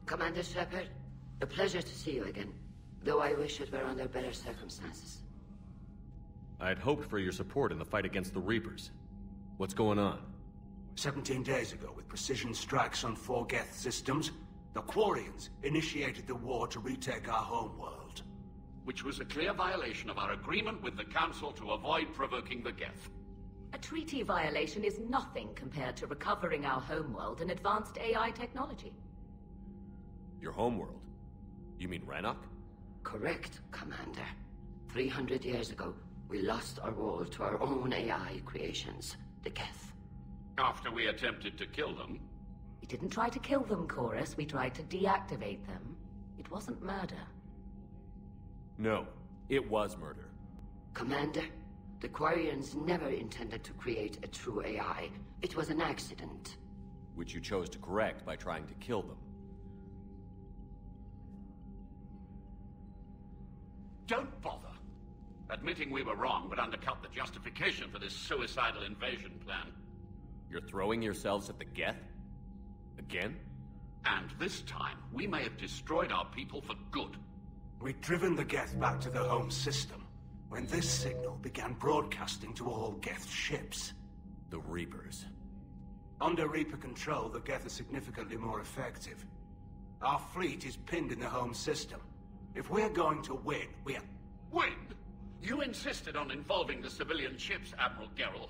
Commander Shepard, a pleasure to see you again, though I wish it were under better circumstances. I had hoped for your support in the fight against the Reapers. What's going on? 17 days ago, with precision strikes on 4 Geth systems, the Quarians initiated the war to retake our homeworld. Which was a clear violation of our agreement with the Council to avoid provoking the Geth. A treaty violation is nothing compared to recovering our homeworld and advanced AI technology. Your homeworld? You mean Rannoch? Correct, Commander. 300 years ago, we lost our world to our own AI creations, the Geth. After we attempted to kill them. We didn't try to kill them, Chorus. We tried to deactivate them. It wasn't murder. No, it was murder. Commander, the Quarians never intended to create a true AI. It was an accident. Which you chose to correct by trying to kill them. Don't bother. Admitting we were wrong would undercut the justification for this suicidal invasion plan. You're throwing yourselves at the Geth? Again? And this time, we may have destroyed our people for good. We'd driven the Geth back to the home system, when this signal began broadcasting to all Geth ships. The Reapers. Under Reaper control, the Geth are significantly more effective. Our fleet is pinned in the home system. If we're going to win, Win? You insisted on involving the civilian ships, Admiral Gerrel.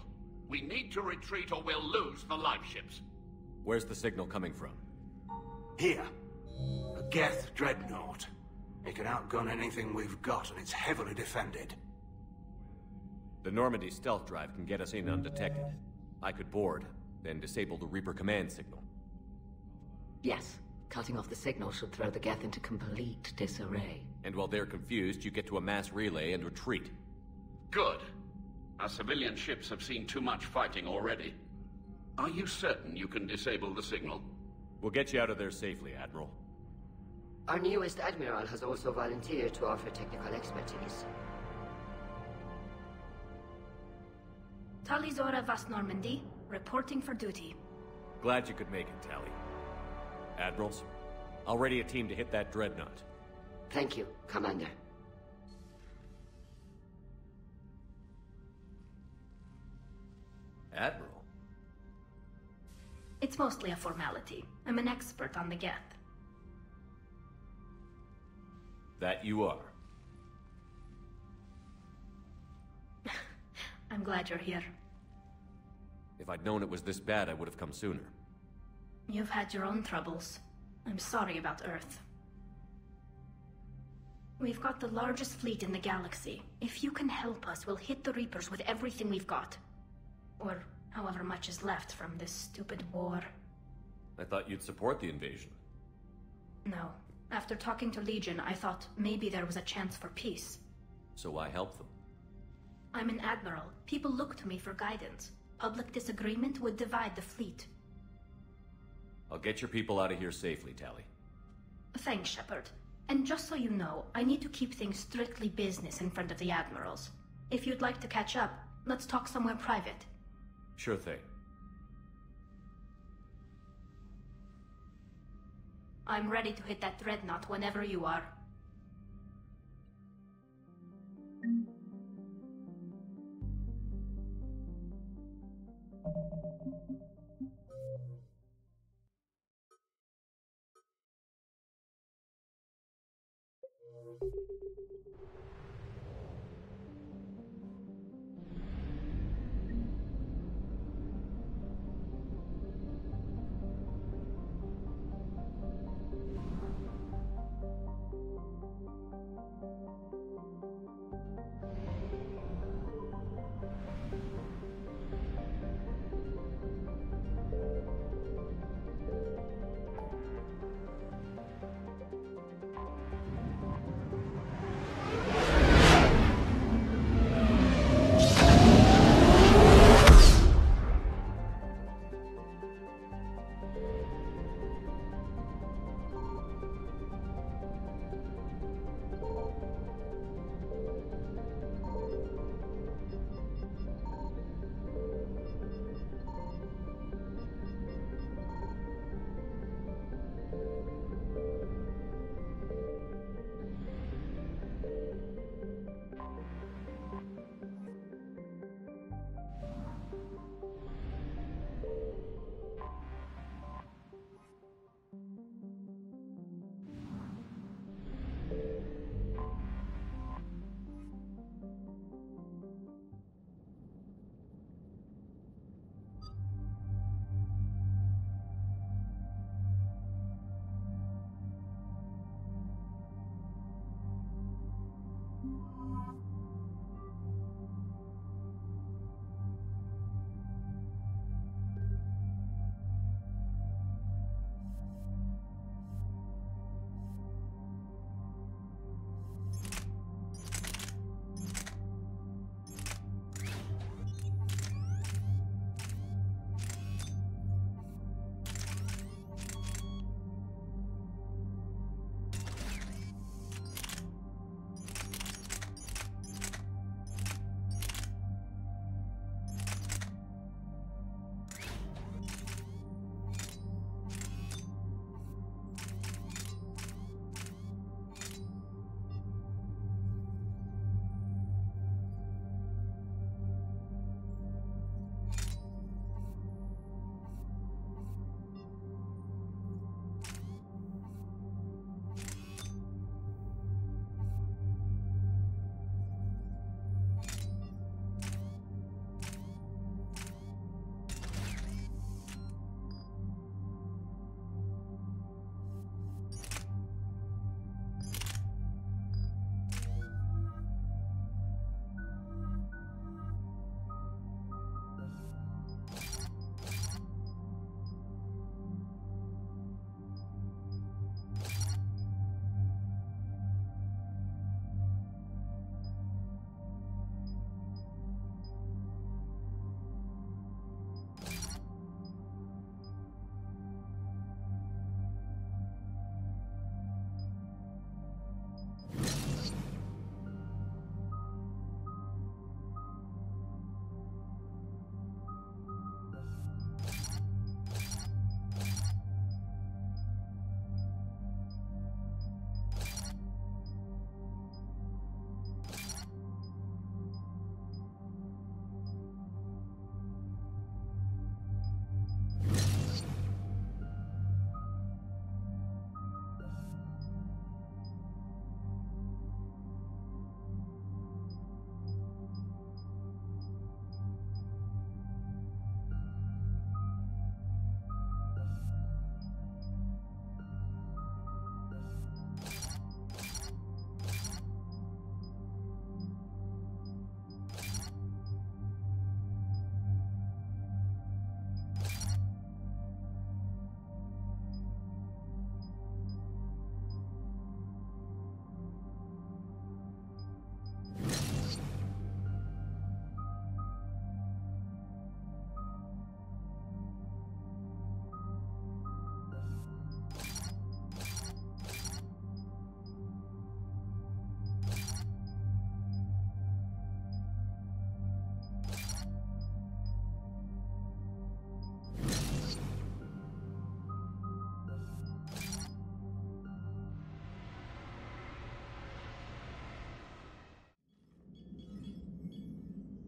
We need to retreat or we'll lose the live ships. Where's the signal coming from? Here. A Geth dreadnought. It can outgun anything we've got, and it's heavily defended. The Normandy stealth drive can get us in undetected. I could board, then disable the Reaper command signal. Yes. Cutting off the signal should throw the Geth into complete disarray. And while they're confused, you get to a mass relay and retreat. Good. Our civilian ships have seen too much fighting already. Are you certain you can disable the signal? We'll get you out of there safely, Admiral. Our newest Admiral has also volunteered to offer technical expertise. Talizora Vast Normandy, reporting for duty. Glad you could make it, Tally. Admirals, I'll ready a team to hit that dreadnought. Thank you, Commander. Admiral? It's mostly a formality. I'm an expert on the Geth. That you are. I'm glad you're here. If I'd known it was this bad, I would have come sooner. You've had your own troubles. I'm sorry about Earth. We've got the largest fleet in the galaxy. If you can help us, we'll hit the Reapers with everything we've got. Or however much is left from this stupid war. I thought you'd support the invasion. No. After talking to Legion, I thought maybe there was a chance for peace. So why help them? I'm an admiral. People look to me for guidance. Public disagreement would divide the fleet. I'll get your people out of here safely, Tally. Thanks, Shepard. And just so you know, I need to keep things strictly business in front of the admirals. If you'd like to catch up, let's talk somewhere private. Sure thing. I'm ready to hit that dreadnought whenever you are.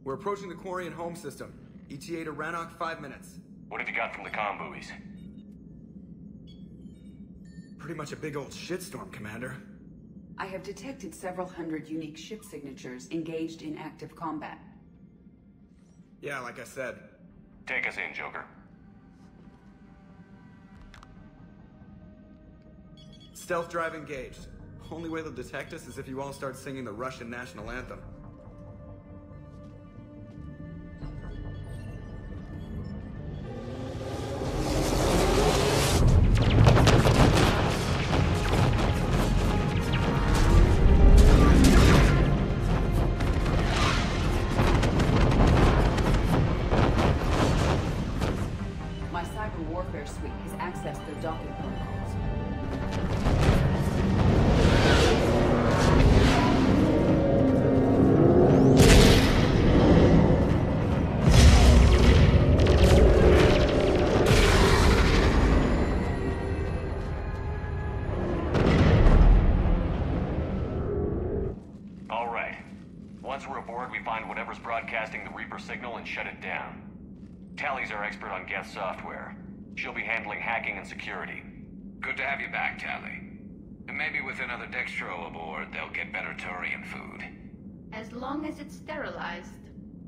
We're approaching the quarry and home system. ETA to Rannoch, 5 minutes. What have you got from the comm buoys? Pretty much a big old shitstorm, Commander. I have detected several hundred unique ship signatures engaged in active combat. Yeah, like I said. Take us in, Joker. Stealth drive engaged. Only way they'll detect us is if you all start singing the Russian national anthem. My cyber warfare suite has accessed their docking protocols. All right. Once we're aboard, we find whatever's broadcasting the Reaper signal and shut it down. Tally's our expert on Geth software. She'll be handling hacking and security. Good to have you back, Tally. And maybe with another Dextro aboard, they'll get better Turian food. As long as it's sterilized.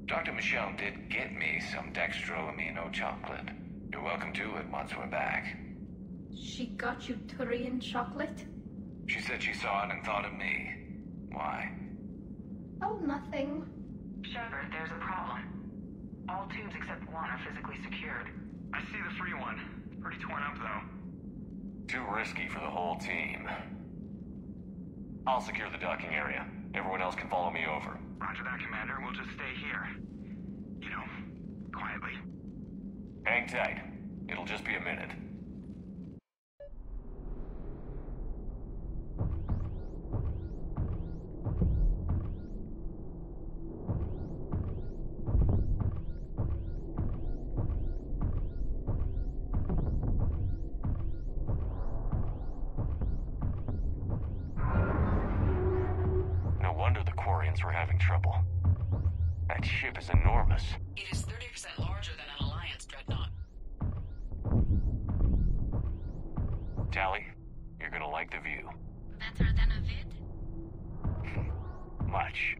Dr. Michelle did get me some Dextro Amino chocolate. You're welcome to it once we're back. She got you Turian chocolate? She said she saw it and thought of me. Why? Oh, nothing. Shepard, there's a problem. All tubes except one are physically secured. I see the free one. Pretty torn up, though. Too risky for the whole team. I'll secure the docking area. Everyone else can follow me over. Roger that, Commander. We'll just stay here. You know, quietly. Hang tight. It'll just be a minute. No wonder the Quarians were having trouble. That ship is enormous. It is 30% larger than an Alliance dreadnought. Tally, you're gonna like the view. Better than a vid? Much.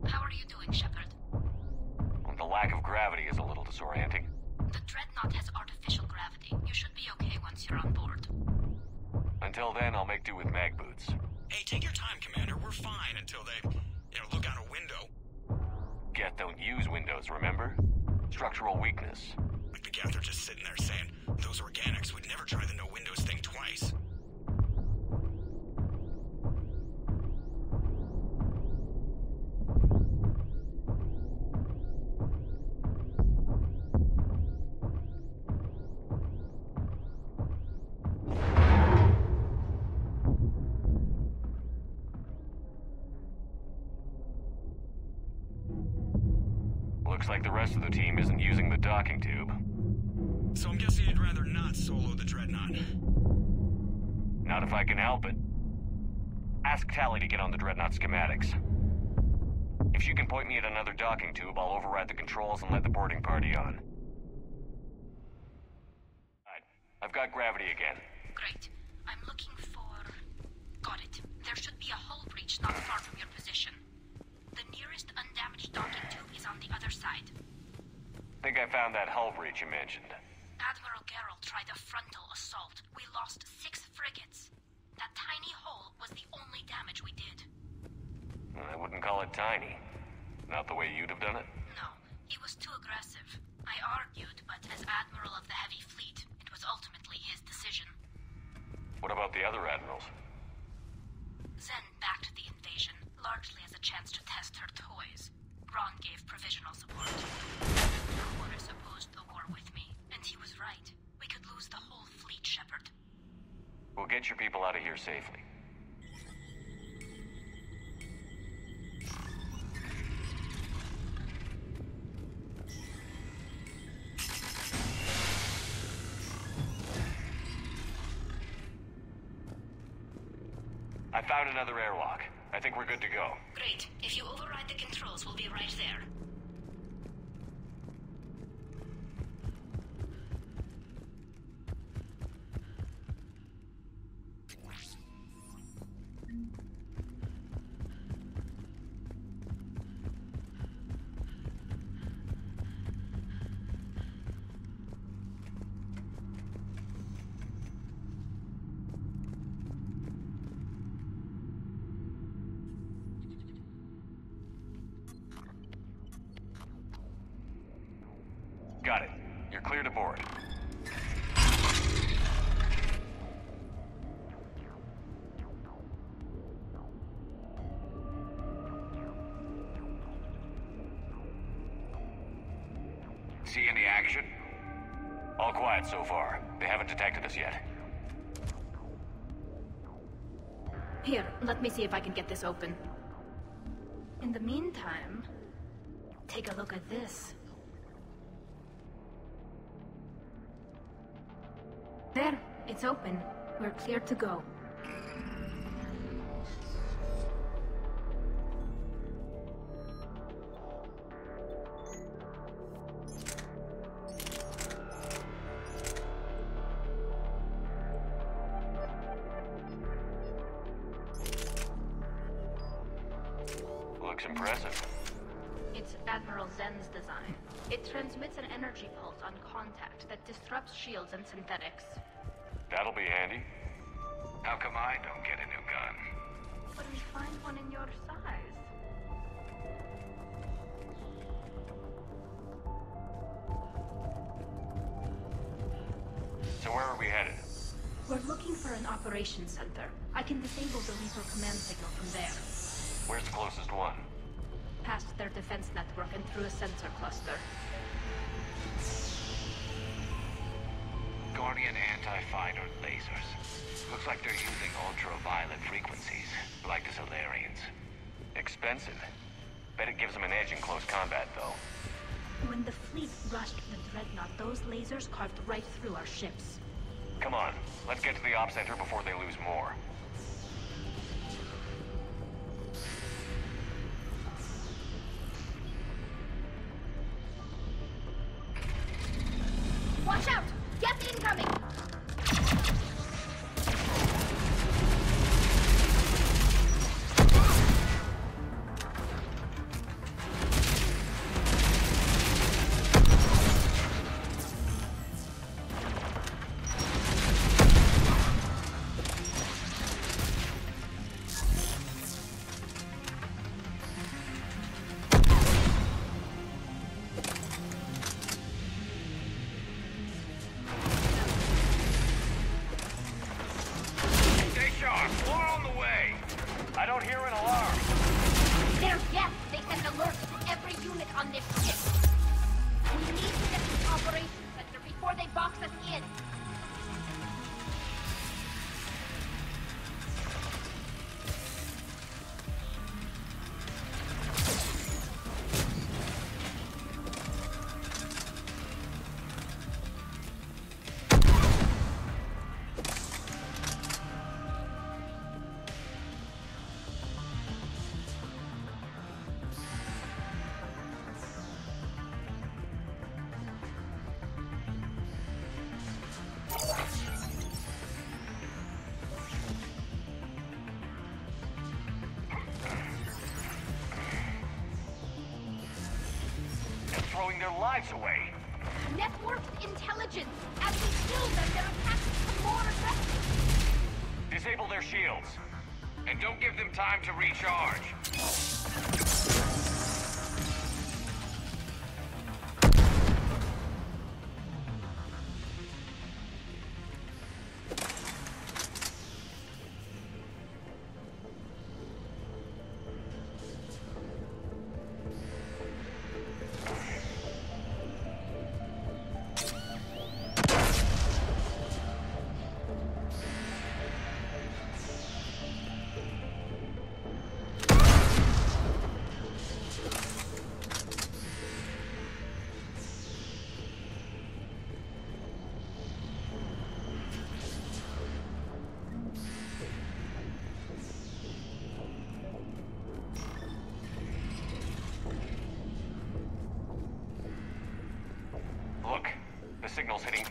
How are you doing, Shepard? The lack of gravity is a little disorienting. The dreadnought has artificial gravity. You should be okay once you're on board. Until then, I'll make do with mag boots. Hey, take your time, Commander. We're fine until they, look out a window. Geth don't use windows, remember? Structural weakness. Like the Geth are just sitting there saying, those organics would never try the no windows thing twice. Looks like the rest of the team isn't using the docking tube. So I'm guessing you'd rather not solo the Dreadnought. Not if I can help it. Ask Tally to get on the Dreadnought schematics. If she can point me at another docking tube, I'll override the controls and let the boarding party on. Alright, I've got gravity again. Great. I'm looking for... Got it. There should be a hull breach not far from your position. The nearest undamaged docking tube is on the other side. Think I found that hull breach you mentioned. Admiral Geralt tried a frontal assault. We lost 6 frigates. That tiny hole was the only damage we did. I wouldn't call it tiny. Not the way you'd have done it? No, he was too aggressive. I argued, but as Admiral of the Heavy Fleet, it was ultimately his decision. What about the other admirals? Zen backed the invasion, largely as a chance to test her toys. Ron gave provisional support. Horus opposed get your people out of here safely. I found another airlock. I think we're good to go. Great. If you override the controls, we'll be right there. Got it. You're clear to board. See any action? All quiet so far. They haven't detected us yet. Here, let me see if I can get this open. In the meantime, take a look at this. There, it's open. We're clear to go. Looks impressive. It's Admiral Zen's design. It transmits an energy pulse on contact that disrupts shields and synthetics. That'll be handy. How come I don't get a new gun? But we find one in your size. So where are we headed? We're looking for an operations center. I can disable the Reaper command signal from there. Where's the closest one? Past their defense network and through a sensor cluster. Guardian anti-fighter lasers. Looks like they're using ultraviolet frequencies, like the Solarians. Expensive. Bet it gives them an edge in close combat, though. When the fleet rushed the Dreadnought, those lasers carved right through our ships. Come on, let's get to the op center before they lose more. Watch out! Gas incoming! Throwing their lives away. Networked intelligence. As we kill them, their attacks become more aggressive. Disable their shields. And don't give them time to recharge.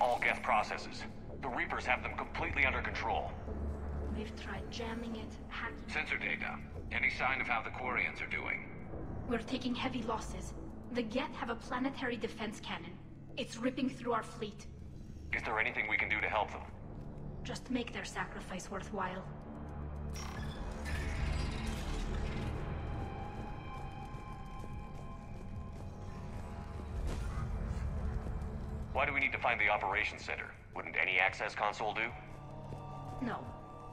all Geth processes. The Reapers have them completely under control. We've tried jamming it, hacking... Sensor data. Any sign of how the Quarians are doing? We're taking heavy losses. The Geth have a planetary defense cannon. It's ripping through our fleet. Is there anything we can do to help them? Just make their sacrifice worthwhile. Why do we need to find the operations center? Wouldn't any access console do? No.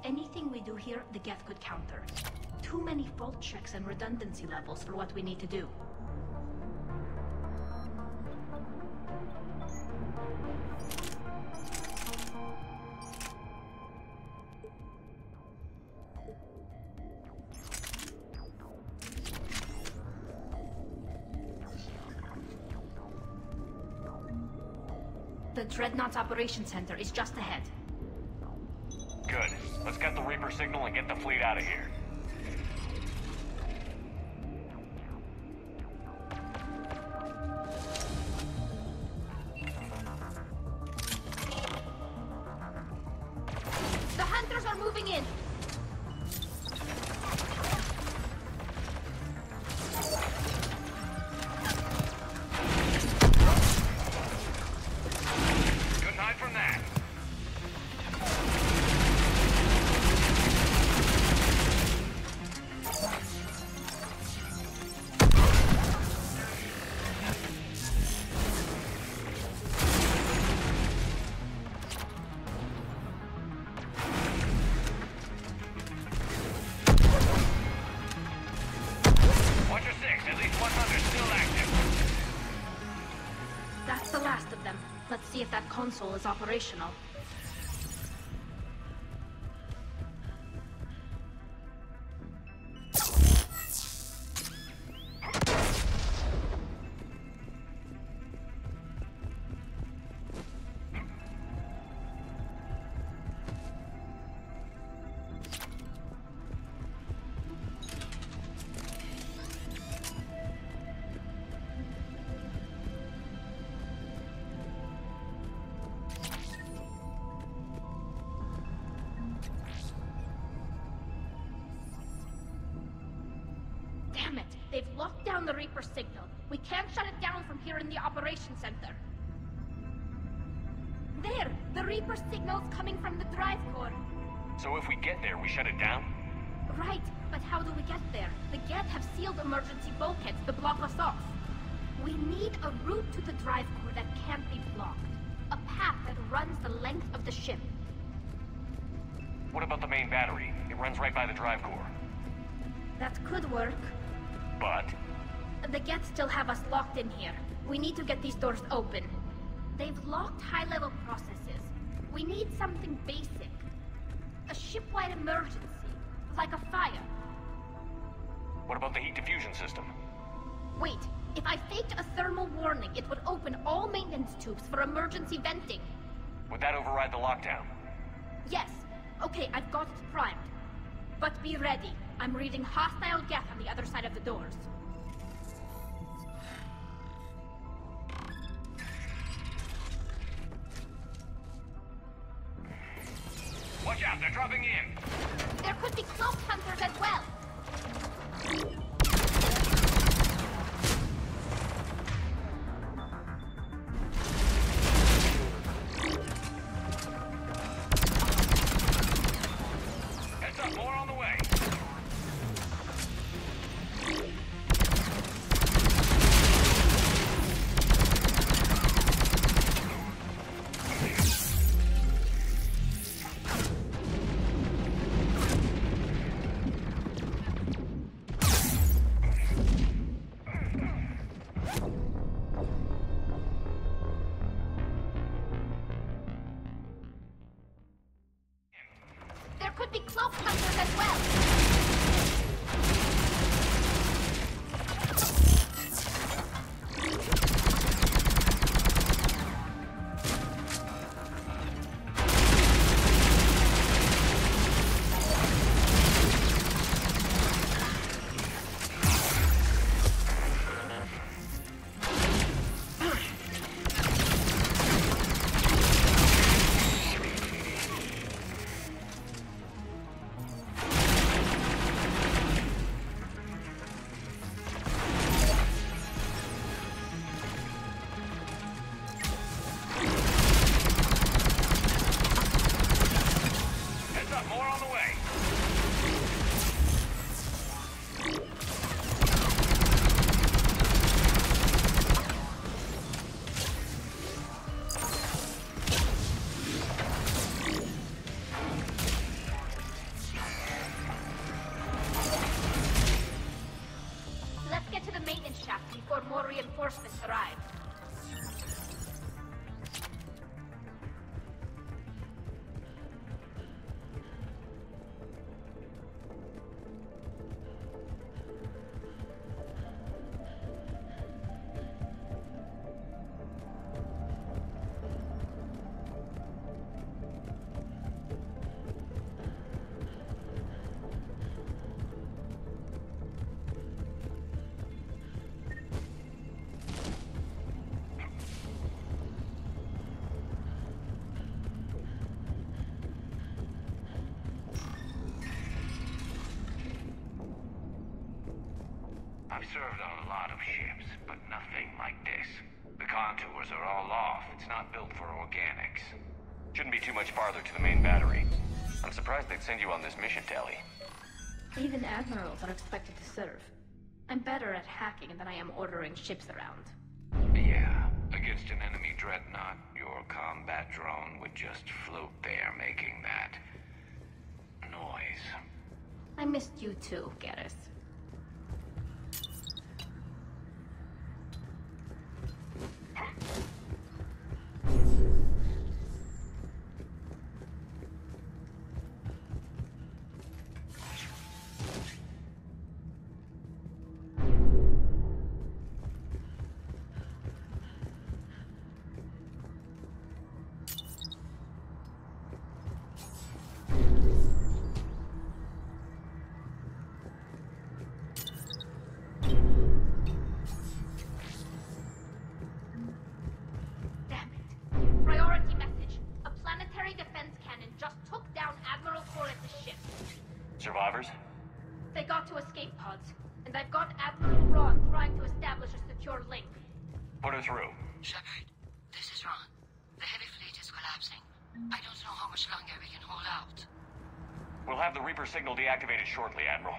Anything we do here, the Geth could counter. Too many fault checks and redundancy levels for what we need to do. The Dreadnought's Operations Center is just ahead. Good. Let's get the Reaper signal and get the fleet out of here. The Hunters are moving in! Couldn't hide from that. Watch your six. At least 100 still active. That's the last of them. Let's see if that console is operational. Damn it! They've locked down the Reaper signal. We can't shut it down from here in the Operations Center. There! The Reaper signal's coming from the drive core. So if we get there, we shut it down? Right, but how do we get there? The Geth have sealed emergency bulkheads to block us off. We need a route to the drive core that can't be blocked. A path that runs the length of the ship. What about the main battery? It runs right by the drive core. That could work. But? The Geth still have us locked in here. We need to get these doors open. They've locked high-level processes. We need something basic. A ship-wide emergency. Like a fire. What about the heat diffusion system? Wait, if I faked a thermal warning, it would open all maintenance tubes for emergency venting. Would that override the lockdown? Yes. Okay, I've got it primed. But be ready. I'm reading hostile Geth on the other side of the doors. Watch out, they're dropping in! There could be cloak hunters as well! Heads up, more on the way! There could be cloak hunters as well! reinforcements arrive. I've served on a lot of ships, but nothing like this. The contours are all off. It's not built for organics. Shouldn't be too much farther to the main battery. I'm surprised they'd send you on this mission, Tally. Even admirals are expected to serve. I'm better at hacking than I am ordering ships around. Yeah, against an enemy dreadnought, your combat drone would just float there making that noise. I missed you too, Garrus. Survivors? They got to escape pods, and I've got Admiral Ron trying to establish a secure link. Put her through. Shepard, this is Ron. The heavy fleet is collapsing. I don't know how much longer we can hold out. We'll have the Reaper signal deactivated shortly, Admiral.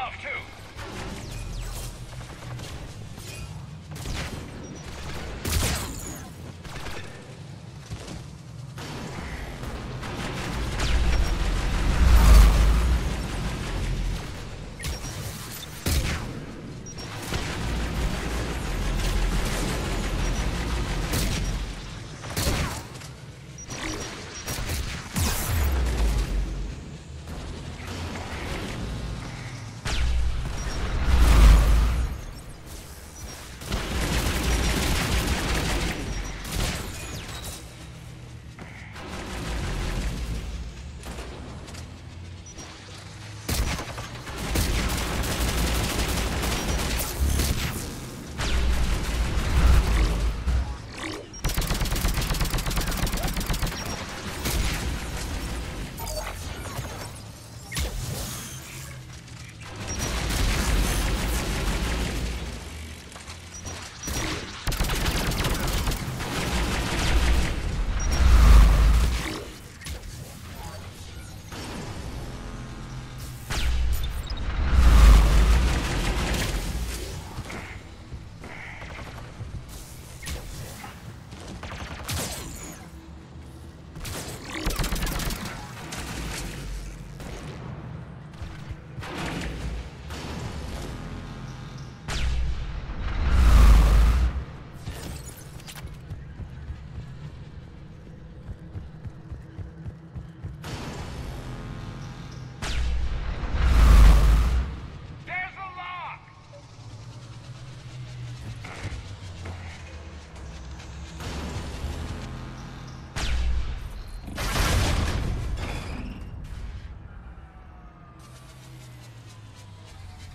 above, too.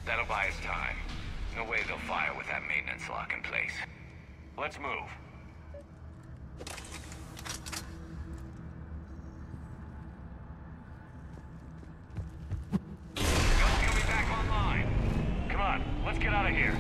That'll buy us time. No way they'll fire with that maintenance lock in place. Let's move. Guns coming back online. Come on, let's get out of here.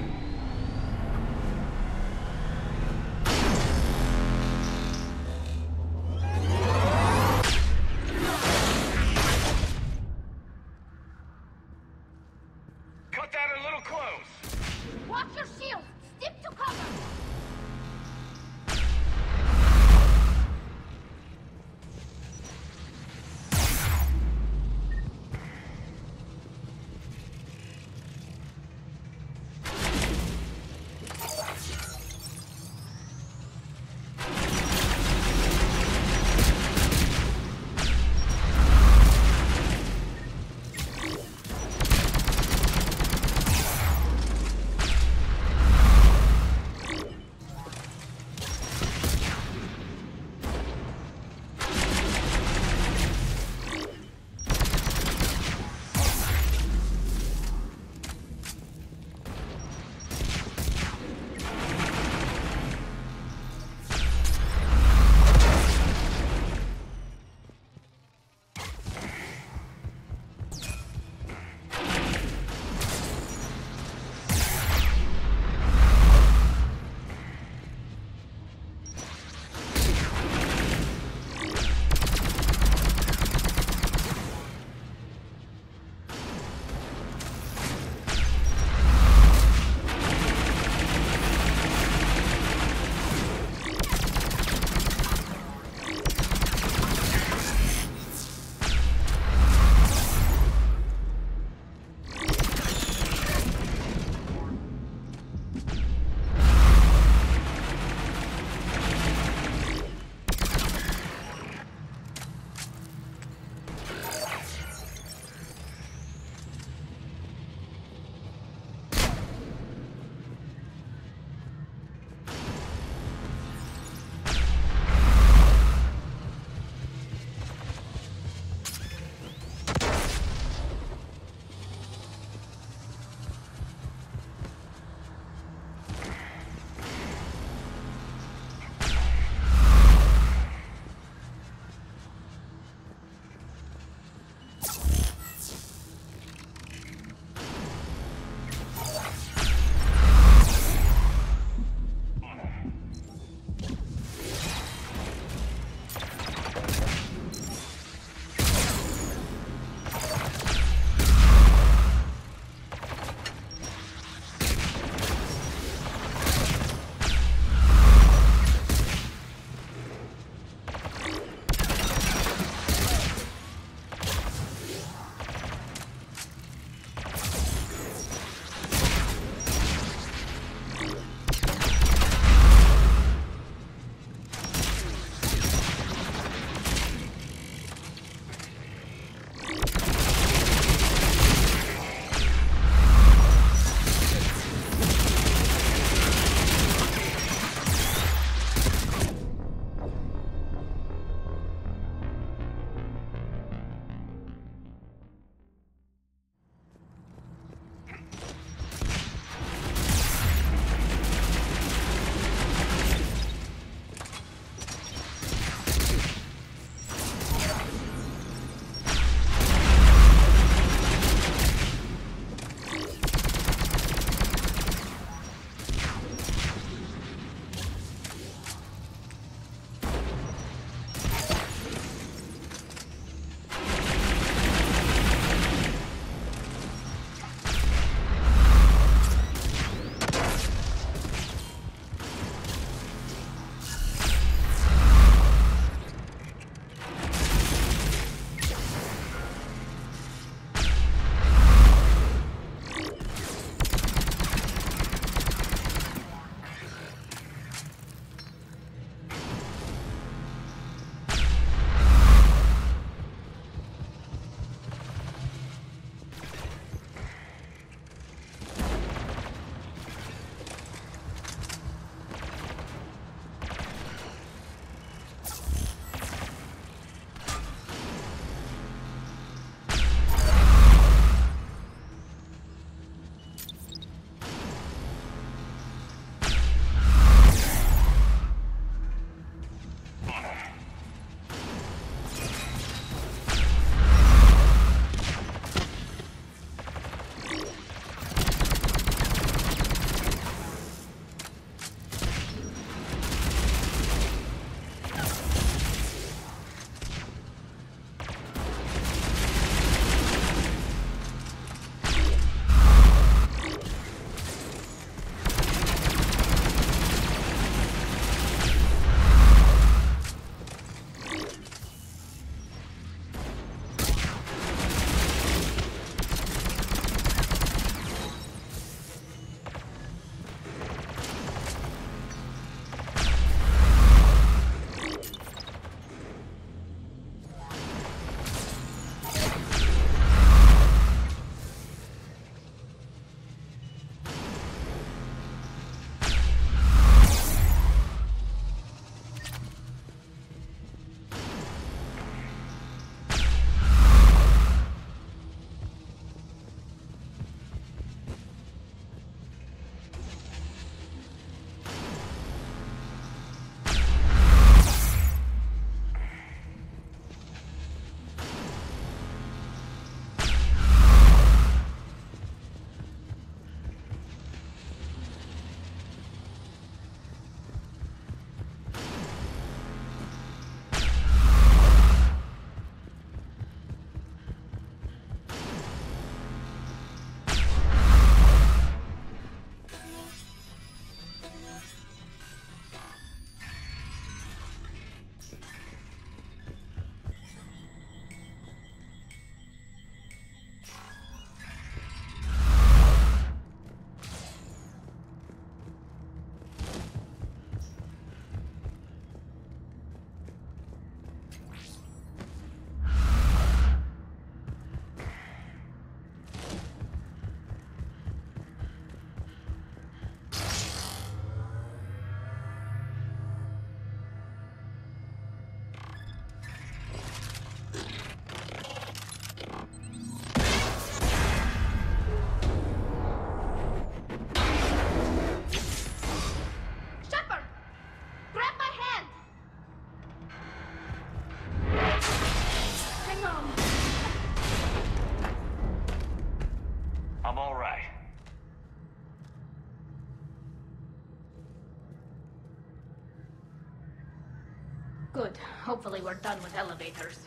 Good. Hopefully we're done with elevators.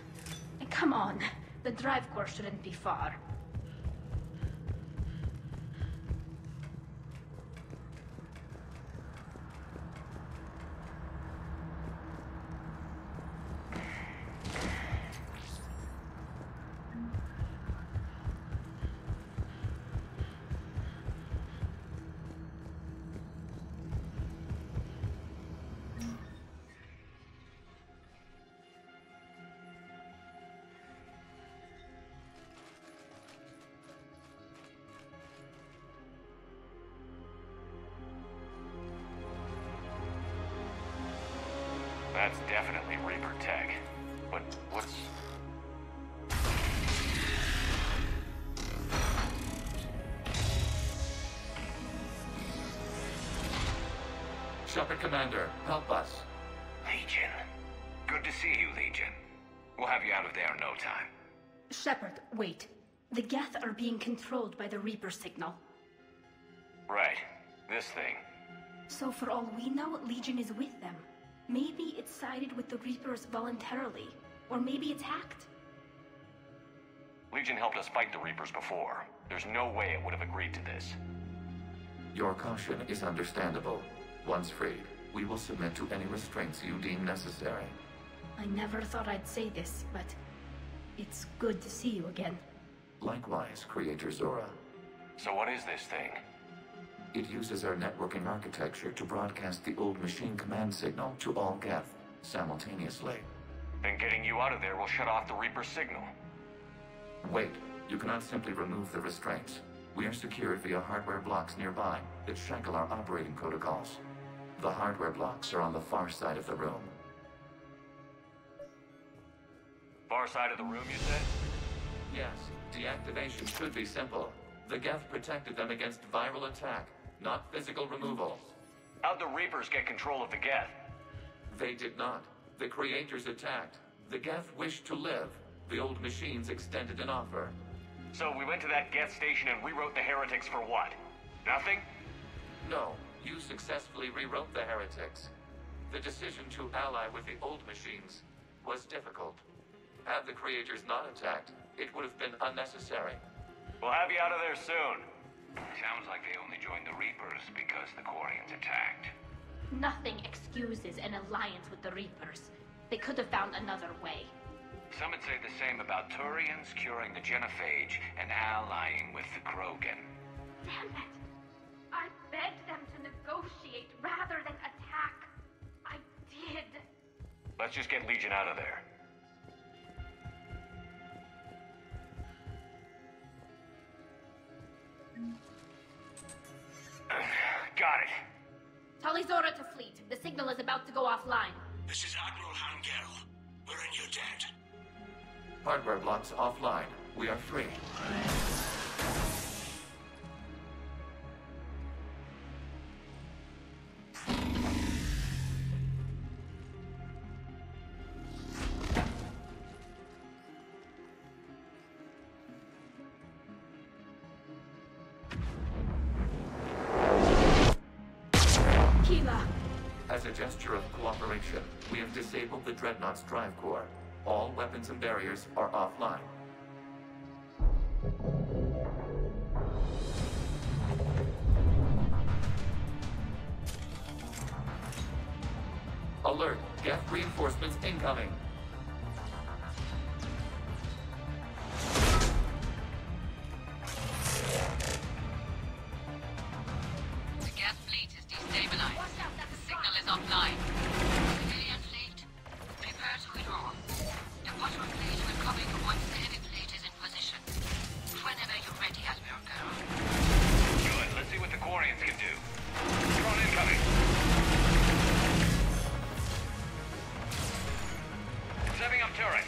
And come on, the drive course shouldn't be far. That's definitely Reaper tech. But what's... Shepard Commander, help us. Legion. Good to see you, Legion. We'll have you out of there in no time. Shepard, wait. The Geth are being controlled by the Reaper signal. Right. This thing. So for all we know, Legion is with them. Maybe it sided with the Reapers voluntarily. Or maybe it's hacked. Legion helped us fight the Reapers before. There's no way it would have agreed to this. Your caution is understandable. Once freed, we will submit to any restraints you deem necessary. I never thought I'd say this, but it's good to see you again. Likewise, Creator Zora. So what is this thing? It uses our networking architecture to broadcast the old machine command signal to all Geth simultaneously. Then getting you out of there will shut off the Reaper signal. Wait, you cannot simply remove the restraints. We are secured via hardware blocks nearby that shackle our operating protocols. The hardware blocks are on the far side of the room. Far side of the room, you said? Yes, deactivation should be simple. The Geth protected them against viral attack, not physical removal. How'd the Reapers get control of the Geth? They did not. The Creators attacked. The Geth wished to live. The old machines extended an offer. So we went to that Geth station and rewrote the heretics for what? Nothing? No, you successfully rewrote the heretics. The decision to ally with the old machines was difficult. Had the Creators not attacked, it would have been unnecessary. We'll have you out of there soon. Sounds like they only joined the Reapers because the Quarians attacked. Nothing excuses an alliance with the Reapers. They could have found another way. Some would say the same about Turians curing the genophage and allying with the Krogan. Damn it! I begged them to negotiate rather than attack. I did. Let's just get Legion out of there. Got it. Tali Zora to fleet. The signal is about to go offline. This is Admiral Hangel. We're in your debt. Hardware blocks offline. We are free. As a gesture of cooperation, we have disabled the Dreadnought's drive core. All weapons and barriers are offline. Alert! Geth reinforcements incoming! The Geth fleet is destabilized. The signal is offline. Civilian fleet, prepare to withdraw. The bottom fleet will come in once the heavy fleet is in position. Whenever you're ready, Admiral Girl. Good. Let's see what the Quarians can do. Drone incoming. Setting up turrets.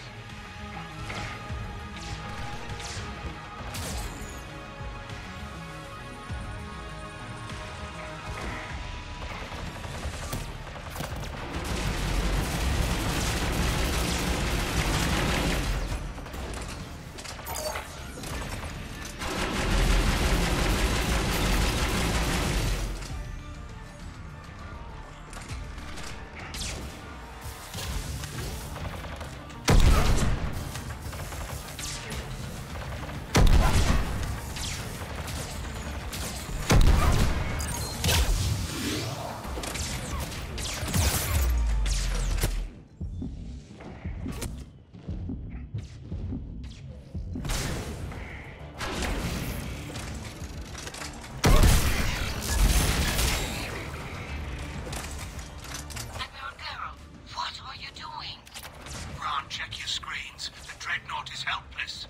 Check your screens. The Dreadnought is helpless.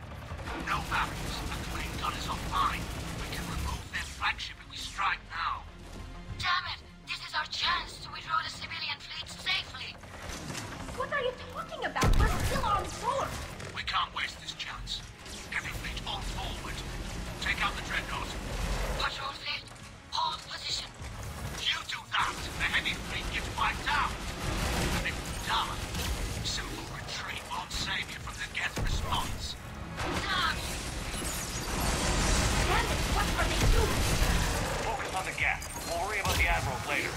No barriers, and the main gun is offline. We can remove their flagship if we strike now. Damn it! This is our chance to withdraw the civilian fleet safely. What are you talking about? We're still on board. We can't waste this chance. Heavy fleet on forward. Take out the Dreadnought. Patrol fleet, hold position. You do that, the heavy fleet gets wiped out. And if we die, simple retreat won't save you from the Geth response. Damn you! Damn it, what are they doing? Focus on the Geth. We'll worry about the Admirals later.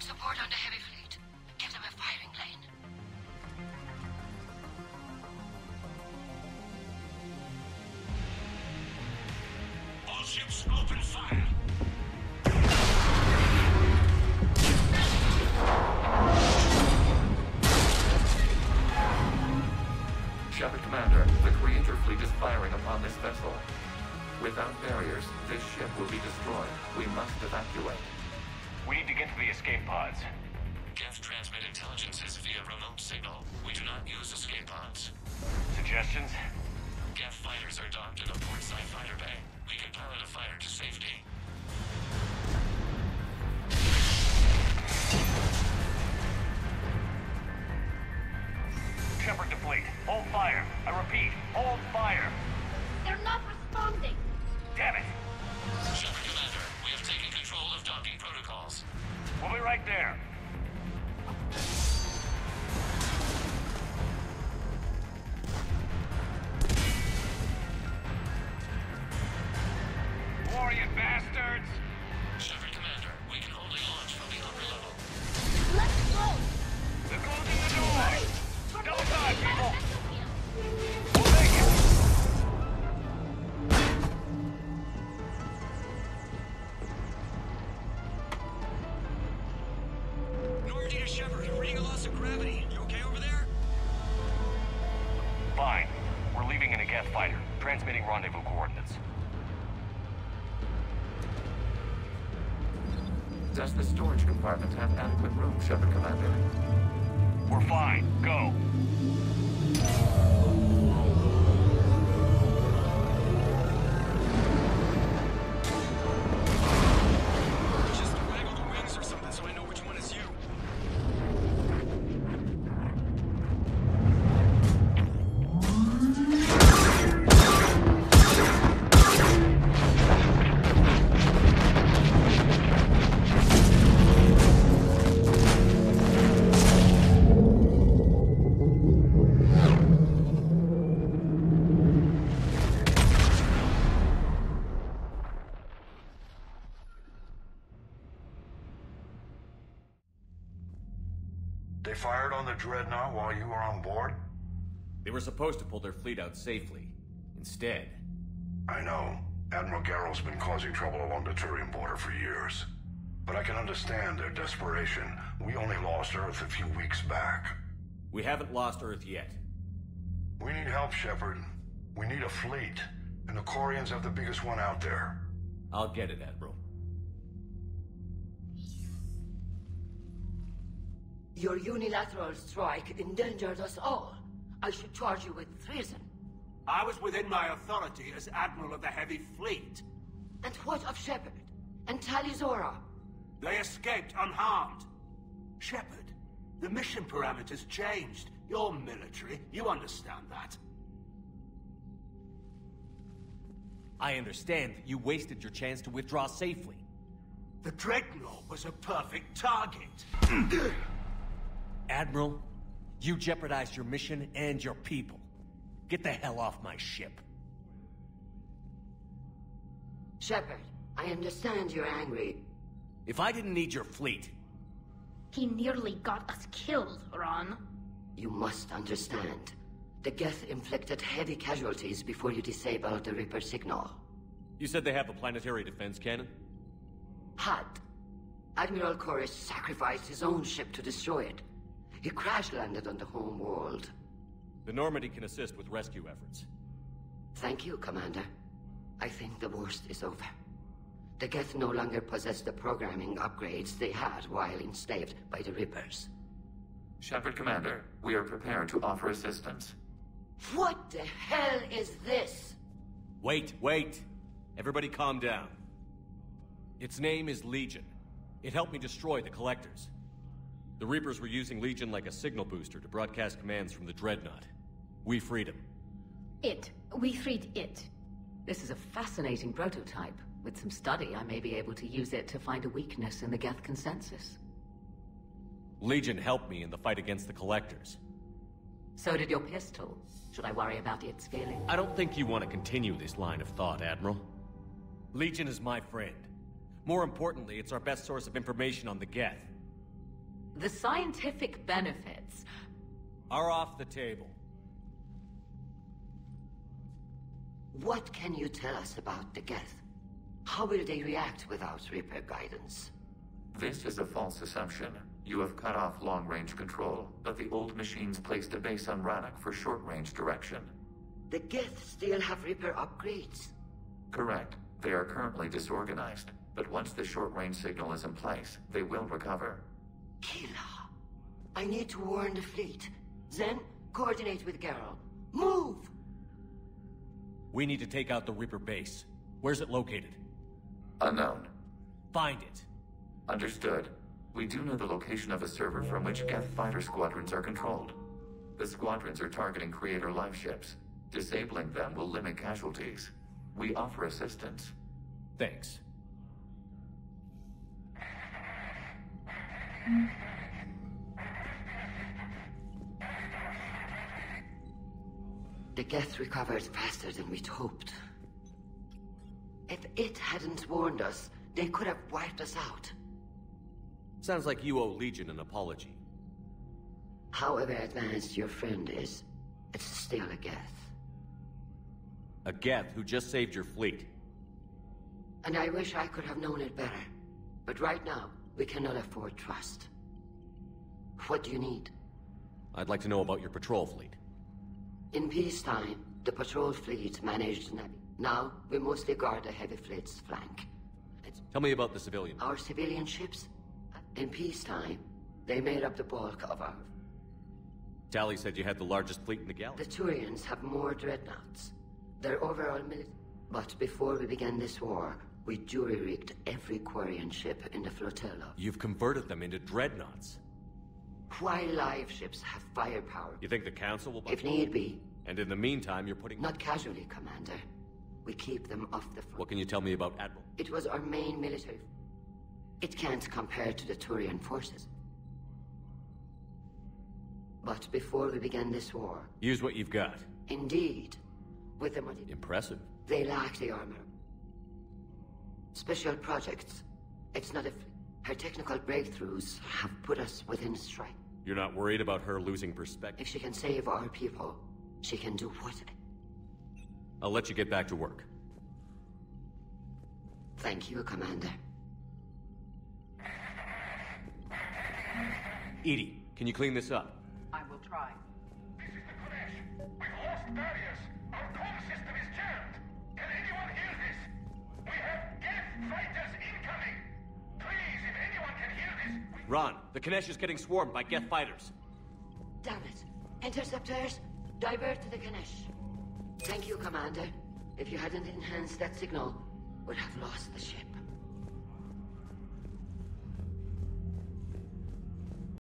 Support on the heavy fleet. Give them a firing lane. All ships open fire. Shepard Commander, the Creator fleet is firing upon this vessel. Without barriers, this ship will be destroyed. We must evacuate. We need to get to the escape pods. Geth transmit intelligences via remote signal. We do not use escape pods. Suggestions? Geth fighters are docked in a portside fighter bay. We can pilot a fighter to safety. Shepard to fleet. Hold fire. I repeat, hold fire. They're not responding. Damn it. Shepard Commander, we have taken control of docking protocols. We'll be right there. Warrior bastards! Shepard Commander, we can only launch from the upper level. Let's go! They're closing the door! Double time, people! Shepard, reading a loss of gravity. You okay over there? Fine. We're leaving in a Geth fighter. Transmitting rendezvous coordinates. Does the storage compartment have adequate room, Shepard Commander? We're fine. Go. Just waggle the wings They fired on the Dreadnought while you were on board? They were supposed to pull their fleet out safely. Instead... I know. Admiral Garrow's been causing trouble along the Turian border for years. But I can understand their desperation. We only lost Earth a few weeks back. We haven't lost Earth yet. We need help, Shepard. We need a fleet. And the Quarians have the biggest one out there. I'll get it, Admiral. Your unilateral strike endangered us all. I should charge you with treason. I was within my authority as Admiral of the Heavy Fleet. And what of Shepard? And Talizora? They escaped unharmed. Shepard, the mission parameters changed. You're military. You understand that. I understand that you wasted your chance to withdraw safely. The Dreadnought was a perfect target. Admiral, you jeopardized your mission and your people. Get the hell off my ship. Shepard, I understand you're angry. If I didn't need your fleet... He nearly got us killed, Ron. You must understand. The Geth inflicted heavy casualties before you disabled the Reaper signal. You said they have a planetary defense cannon? Had. Admiral Koris sacrificed his own ship to destroy it. He crash-landed on the home world. The Normandy can assist with rescue efforts. Thank you, Commander. I think the worst is over. The Geth no longer possess the programming upgrades they had while enslaved by the Reapers. Shepard, Commander, we are prepared to offer assistance. What the hell is this? Wait. Everybody calm down. Its name is Legion. It helped me destroy the Collectors. The Reapers were using Legion like a signal booster to broadcast commands from the Dreadnought. We freed him. We freed it. This is a fascinating prototype. With some study, I may be able to use it to find a weakness in the Geth consensus. Legion helped me in the fight against the Collectors. So did your pistol. Should I worry about its feeling? I don't think you want to continue this line of thought, Admiral. Legion is my friend. More importantly, it's our best source of information on the Geth. The scientific benefits are off the table. What can you tell us about the Geth? How will they react without Reaper guidance? This is a false assumption. You have cut off long-range control, but the old machines placed a base on Rannoch for short-range direction. The Geth still have Reaper upgrades? Correct. They are currently disorganized, but once the short-range signal is in place, they will recover. Kila, I need to warn the fleet. Then, coordinate with Garrow. Move! We need to take out the Reaper base. Where's it located? Unknown. Find it. Understood. We do know the location of a server from which Geth fighter squadrons are controlled. The squadrons are targeting Creator live ships. Disabling them will limit casualties. We offer assistance. Thanks. The Geth recovered faster than we'd hoped. If it hadn't warned us, they could have wiped us out. Sounds like you owe Legion an apology. However advanced your friend is, it's still a Geth. A Geth who just saved your fleet. And I wish I could have known it better. But right now, we cannot afford trust. What do you need? I'd like to know about your patrol fleet. In peacetime, the patrol fleet managed Navi. Now, we mostly guard the heavy fleet's flank. Tell me about the civilian. Our civilian ships? In peacetime, they made up the bulk of our... Tally said you had the largest fleet in the galaxy. The Turians have more dreadnoughts. Their overall military... But before we began this war, we jury-rigged every Quarian ship in the flotilla. You've converted them into dreadnoughts. Why live ships have firepower? You think the Council will... If need be. And in the meantime, you're putting... Not casually, Commander. We keep them off the front. What can you tell me about Admiral? It was our main military... It can't compare to the Turian forces. But before we began this war... Use what you've got. Indeed. With the... Impressive. They lack the armor. Special projects. It's not a... Her technical breakthroughs have put us within strike. You're not worried about her losing perspective? If she can save our people, she can do what? I'll let you get back to work. Thank you, Commander. Edie, can you clean this up? I will try. This is the Kodesh. We've lost barriers. Our comm system is jammed. Can anyone hear this? We have Geth fighters incoming. Please, if anyone can hear this... Ron, the Kanesh is getting swarmed by Geth fighters. Damn it. Interceptors, divert to the Ganesh. Thank you, Commander. If you hadn't enhanced that signal, we'd have lost the ship.